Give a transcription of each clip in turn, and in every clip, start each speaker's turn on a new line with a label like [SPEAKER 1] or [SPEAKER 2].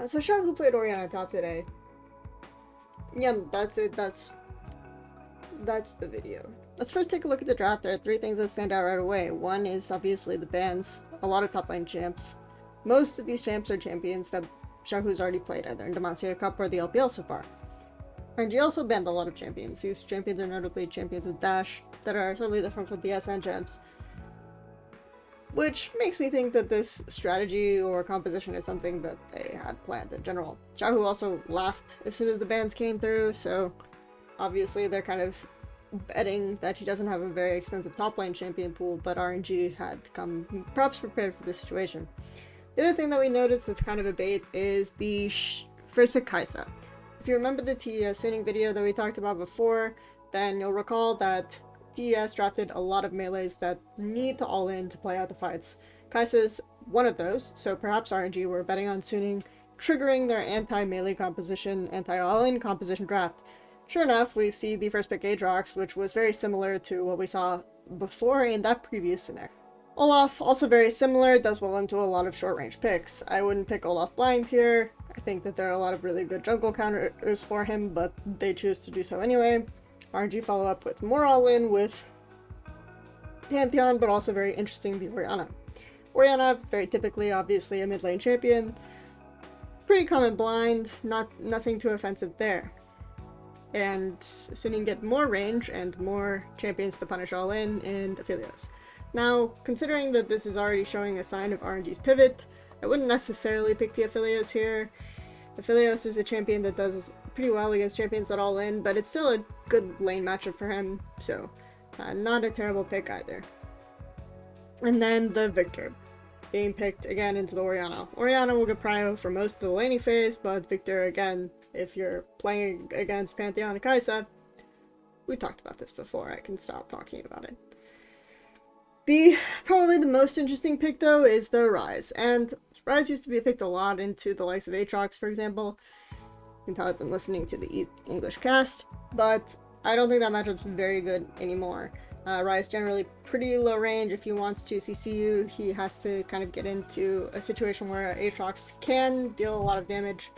[SPEAKER 1] So Sean, who played Orianna top today? Yeah, that's it. That's the video. Let's first take a look at the draft. There are three things that stand out right away. One is obviously the bans. A lot of top lane champs. Most of these champs are champions that Shahu's already played either in Demacia Cup or the LPL so far. RNG also banned a lot of champions. These champions are notably champions with dash that are slightly different from the SN champs, which makes me think that this strategy or composition is something that they had planned in general. Shahu also laughed as soon as the bans came through, so obviously they're kind of betting that he doesn't have a very extensive top lane champion pool, but RNG had come perhaps prepared for this situation. The other thing that we noticed that's kind of a bait is the first pick Kaisa. If you remember the TES tuning video that we talked about before, then you'll recall that TES drafted a lot of melees that need to all in to play out the fights. Kaisa's one of those, so perhaps RNG were betting on tuning, triggering their anti-melee composition, anti-all-in composition draft. Sure enough, we see the first pick Aatrox, which was very similar to what we saw before in that previous scenario. Olaf, also very similar, does well into a lot of short-range picks. I wouldn't pick Olaf blind here. I think that there are a lot of really good jungle counters for him, but they choose to do so anyway. RNG follow up with more all-in with Pantheon, but also very interesting, the Orianna. Orianna, very typically, obviously, a mid-lane champion. Pretty common blind, nothing too offensive there. And soon you can get more range and more champions to punish all in and Aphelios. Now, considering that this is already showing a sign of RNG's pivot, I wouldn't necessarily pick the Aphelios here. Aphelios is a champion that does pretty well against champions that all in, but it's still a good lane matchup for him, so not a terrible pick either. And then the Victor, being picked again into the Orianna. Orianna will get prio for most of the laning phase, but Victor, again, if you're playing against Pantheon and Kaisa, we talked about this before, I can stop talking about it. Probably the most interesting pick, though, is the Ryze. And Ryze used to be picked a lot into the likes of Aatrox, for example. You can tell I've been listening to the English cast. But I don't think that matchup's very good anymore. Ryze generally pretty low range. If he wants to CC you, he has to kind of get into a situation where Aatrox can deal a lot of damage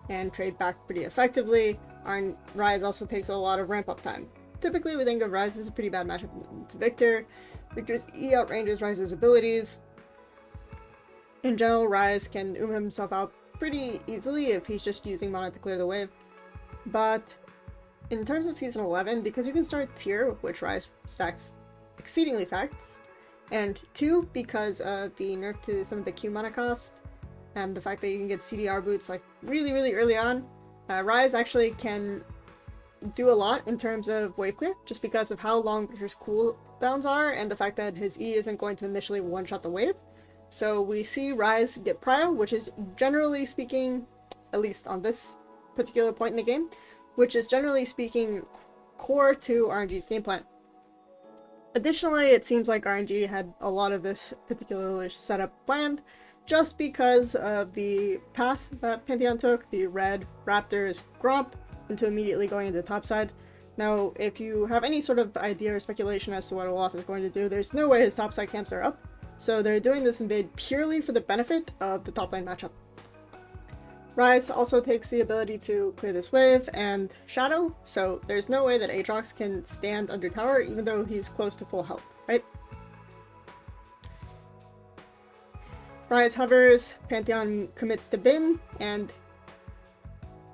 [SPEAKER 1] and trade back pretty effectively. Ryze also takes a lot of ramp-up time. Typically, we think of Ryze as a pretty bad matchup to Victor. Victor's E outranges Ryze's abilities. In general, Ryze can himself out pretty easily if he's just using mana to clear the wave. But in terms of Season 11, because you can start tier, which Ryze stacks exceedingly fast, and 2, because of the nerf to some of the Q mana cost, and the fact that you can get CDR boots like really early on, Ryze actually can do a lot in terms of wave clear, just because of how long Victor's cooldowns are and the fact that his E isn't going to initially one-shot the wave. So we see Ryze get prio, which is generally speaking, at least on this particular point in the game, which is generally speaking core to RNG's game plan. Additionally, it seems like RNG had a lot of this particular setup planned, just because of the path that Pantheon took, the red Raptors Gromp, into immediately going into the top side. Now, if you have any sort of idea or speculation as to what Olaf is going to do, there's no way his topside camps are up. So they're doing this invade purely for the benefit of the top lane matchup. Ryze also takes the ability to clear this wave and Shadow, so there's no way that Aatrox can stand under tower even though he's close to full health, right? Ryze hovers, Pantheon commits to Bin, and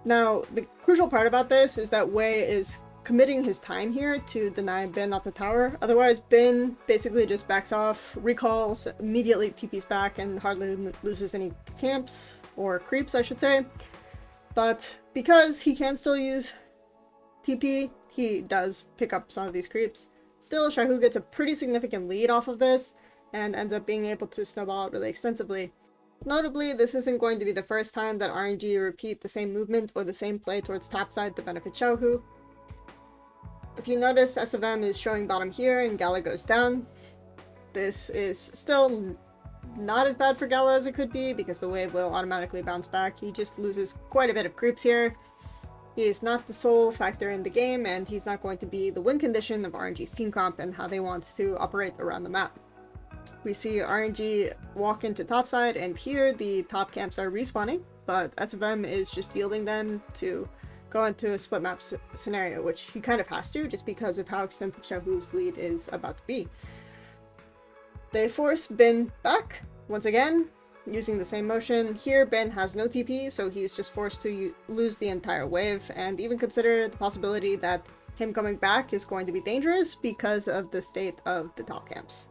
[SPEAKER 1] now, the crucial part about this is that Wei is committing his time here to deny Bin off the tower. Otherwise, Bin basically just backs off, recalls, immediately TPs back, and hardly loses any camps, or creeps, I should say. But because he can still use TP, he does pick up some of these creeps. Still, Shahu gets a pretty significant lead off of this, and ends up being able to snowball it really extensively. Notably, this isn't going to be the first time that RNG repeat the same movement or the same play towards topside to benefit Xiaohu. If you notice, SFM is showing bottom here and Gala goes down. This is still not as bad for Gala as it could be because the wave will automatically bounce back. He just loses quite a bit of creeps here. He is not the sole factor in the game, and he's not going to be the win condition of RNG's team comp and how they want to operate around the map. We see RNG walk into topside, and here the top camps are respawning, but SFM is just yielding them to go into a split map scenario, which he kind of has to, just because of how extensive Xiaohu's lead is about to be. They force Bin back, once again, using the same motion. Here, Bin has no TP, so he's just forced to lose the entire wave, and even consider the possibility that him coming back is going to be dangerous because of the state of the top camps.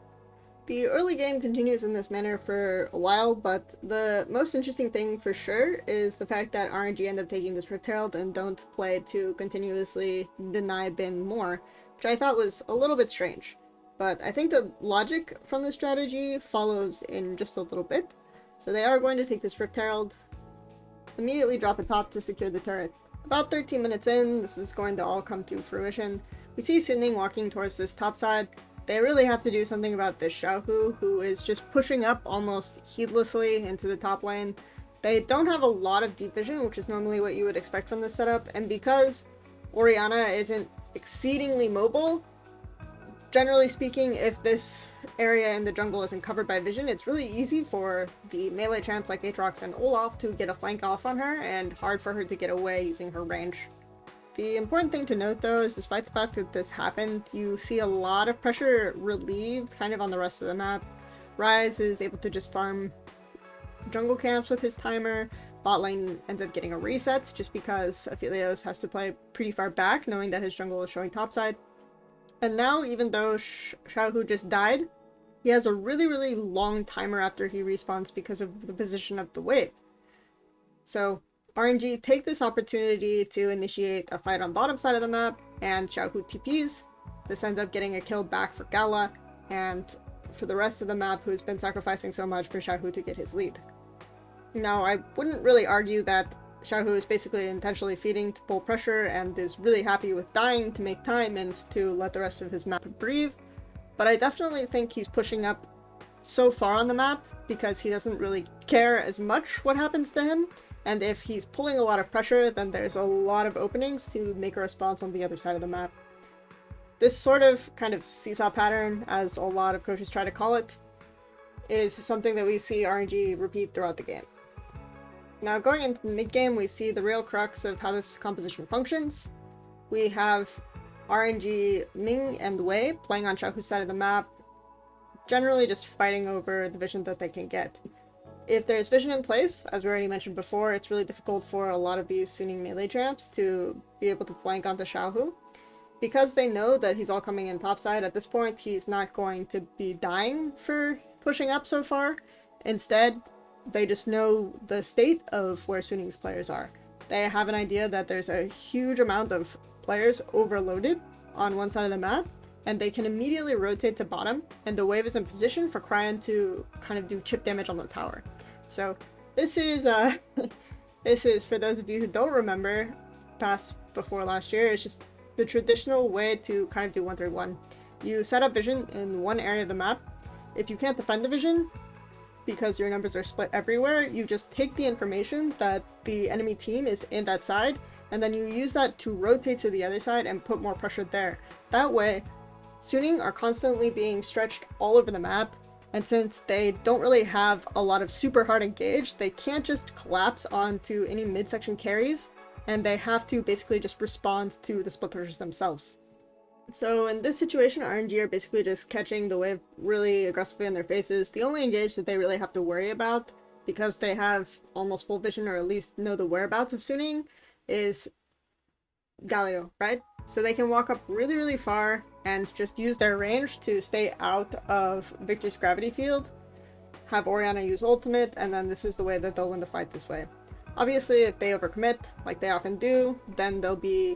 [SPEAKER 1] The early game continues in this manner for a while, but the most interesting thing for sure is the fact that RNG end up taking this Rift Herald and don't play to continuously deny Bin more, which I thought was a little bit strange. But I think the logic from the strategy follows in just a little bit. So they are going to take this Rift Herald, immediately drop a top to secure the turret. About 13 minutes in, this is going to all come to fruition. We see Suning walking towards this top side. They really have to do something about this Xiaohu, who is just pushing up almost heedlessly into the top lane. They don't have a lot of deep vision, which is normally what you would expect from this setup, and because Orianna isn't exceedingly mobile, generally speaking, if this area in the jungle isn't covered by vision, it's really easy for the melee champs like Aatrox and Olaf to get a flank off on her, and hard for her to get away using her range. The important thing to note though is despite the fact that this happened, you see a lot of pressure relieved kind of on the rest of the map. Ryze is able to just farm jungle camps with his timer. Bot lane ends up getting a reset just because Aphelios has to play pretty far back knowing that his jungle is showing topside. And now, even though Xiaohu just died, he has a really long timer after he respawns because of the position of the wave. So RNG take this opportunity to initiate a fight on bottom side of the map, and Xiaohu TPs. This ends up getting a kill back for Gala, and for the rest of the map who's been sacrificing so much for Xiaohu to get his lead. Now, I wouldn't really argue that Xiaohu is basically intentionally feeding to pull pressure and is really happy with dying to make time and to let the rest of his map breathe, but I definitely think he's pushing up so far on the map because he doesn't really care as much what happens to him. And if he's pulling a lot of pressure, then there's a lot of openings to make a response on the other side of the map. This sort of kind of seesaw pattern, as a lot of coaches try to call it, is something that we see RNG repeat throughout the game. Now going into the mid game, we see the real crux of how this composition functions. We have RNG, Ming, and Wei playing on Xiaohu's side of the map, generally just fighting over the vision that they can get. If there's vision in place, as we already mentioned before, it's really difficult for a lot of these Suning melee champs to be able to flank onto Xiaohu. Because they know that he's all coming in topside, at this point he's not going to be dying for pushing up so far. Instead, they just know the state of where Suning's players are. They have an idea that there's a huge amount of players overloaded on one side of the map, and they can immediately rotate to bottom, and the wave is in position for Cryon to kind of do chip damage on the tower. So this is this is, for those of you who don't remember past before last year, it's just the traditional way to kind of do 1-3-1. You set up vision in one area of the map. If you can't defend the vision, because your numbers are split everywhere, you just take the information that the enemy team is in that side, and then you use that to rotate to the other side and put more pressure there. That way, Suning are constantly being stretched all over the map, and since they don't really have a lot of super hard engage, they can't just collapse onto any midsection carries, and they have to basically just respond to the split pushers themselves. So in this situation, RNG are basically just catching the wave really aggressively in their faces. The only engage that they really have to worry about, because they have almost full vision or at least know the whereabouts of Suning, is Galio, right? So they can walk up really far and just use their range to stay out of Victor's gravity field, have Orianna use ultimate, and then this is the way that they'll win the fight this way. Obviously, if they overcommit, like they often do, then they'll be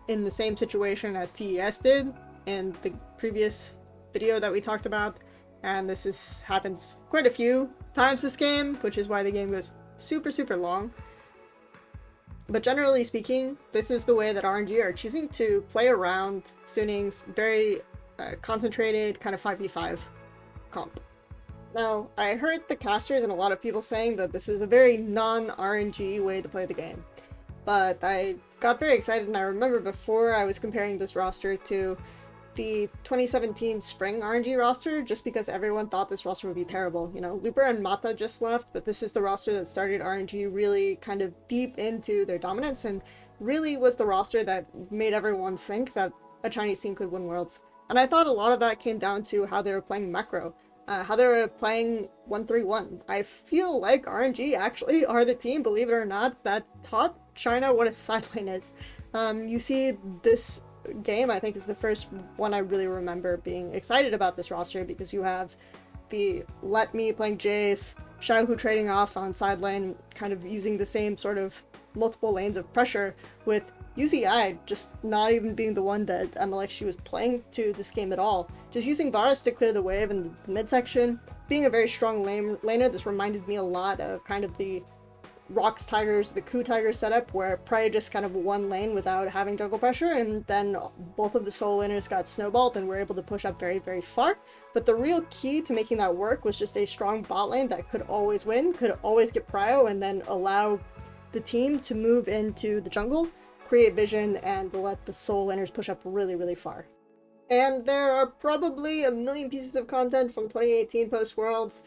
[SPEAKER 1] in the same situation as TES did in the previous video that we talked about, and this happens quite a few times this game, which is why the game goes super long. But generally speaking, this is the way that RNG are choosing to play around Suning's very concentrated kind of 5v5 comp. Now, I heard the casters and a lot of people saying that this is a very non-RNG way to play the game, but I got very excited, and I remember before I was comparing this roster to the 2017 spring RNG roster just because everyone thought this roster would be terrible. You know, Looper and Mata just left, but this is the roster that started RNG really kind of deep into their dominance and really was the roster that made everyone think that a Chinese team could win Worlds. And I thought a lot of that came down to how they were playing macro, how they were playing 1-3-1. I feel like RNG actually are the team, believe it or not, that taught China what a side lane is. You see this game, I think, is the first one I really remember being excited about this roster because you have the Let Me playing Jace, Xiaohu trading off on side lane, kind of using the same sort of multiple lanes of pressure, with UZI just not even being the one that MLXG was playing to this game at all. Just using Varus to clear the wave in the midsection, being a very strong laner. This reminded me a lot of kind of the Rocks Tigers, the Coup Tiger setup, where Prey just kind of one lane without having jungle pressure, and then both of the solo laners got snowballed and were able to push up very, very far. But the real key to making that work was just a strong bot lane that could always win, could always get prio, and then allow the team to move into the jungle, create vision, and let the solo laners push up really, really far. And there are probably a million pieces of content from 2018 post-Worlds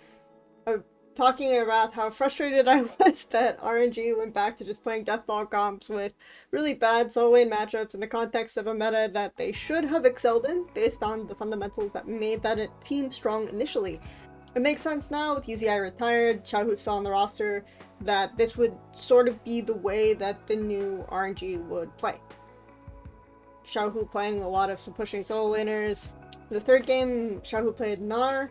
[SPEAKER 1] talking about how frustrated I was that RNG went back to just playing deathball comps with really bad solo lane matchups in the context of a meta that they should have excelled in based on the fundamentals that made that a team strong initially. It makes sense now with UZI retired, Xiaohu still on the roster, that this would sort of be the way that the new RNG would play. Xiaohu playing a lot of some pushing solo laners. The third game, Xiaohu played Gnar.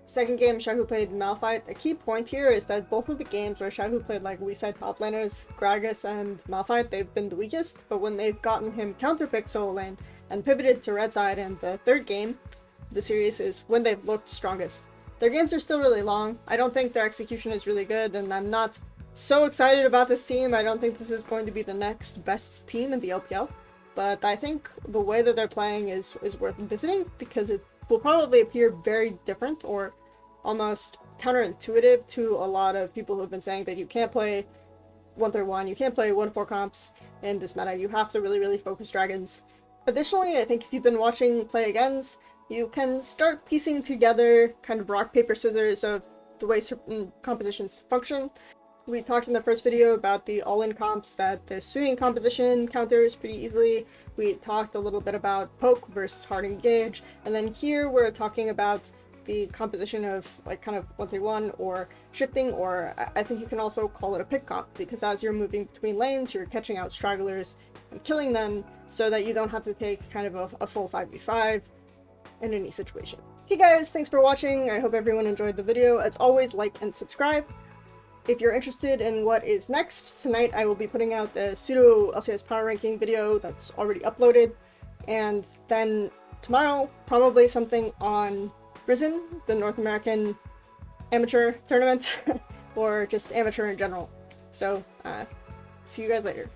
[SPEAKER 1] Second game, Xiaohu played Malphite. A key point here is that both of the games where Xiaohu played like weak side top laners, Gragas and Malphite, they've been the weakest, but when they've gotten him counterpicked solo lane and pivoted to red side in the third game, the series is when they've looked strongest. Their games are still really long. I don't think their execution is really good, and I'm not so excited about this team. I don't think this is going to be the next best team in the LPL, but I think the way that they're playing is worth visiting because it will probably appear very different or almost counterintuitive to a lot of people who have been saying that you can't play 1-3-1, you can't play 1-4 comps in this meta, you have to really, really focus dragons. Additionally, I think if you've been watching play agains, you can start piecing together kind of rock, paper, scissors of the way certain compositions function. We talked in the first video about the all-in comps that the Suning composition counters pretty easily. We talked a little bit about poke versus hard engage, and then here we're talking about the composition of like kind of 1-3-1 or shifting, or I think you can also call it a pick comp, because as you're moving between lanes, you're catching out stragglers and killing them so that you don't have to take kind of a full 5v5 in any situation. Hey guys, thanks for watching. I hope everyone enjoyed the video. As always, like and subscribe. If you're interested in what is next, tonight I will be putting out the pseudo LCS power ranking video that's already uploaded, and then tomorrow probably something on Risen, the North American amateur tournament, or just amateur in general. So, see you guys later.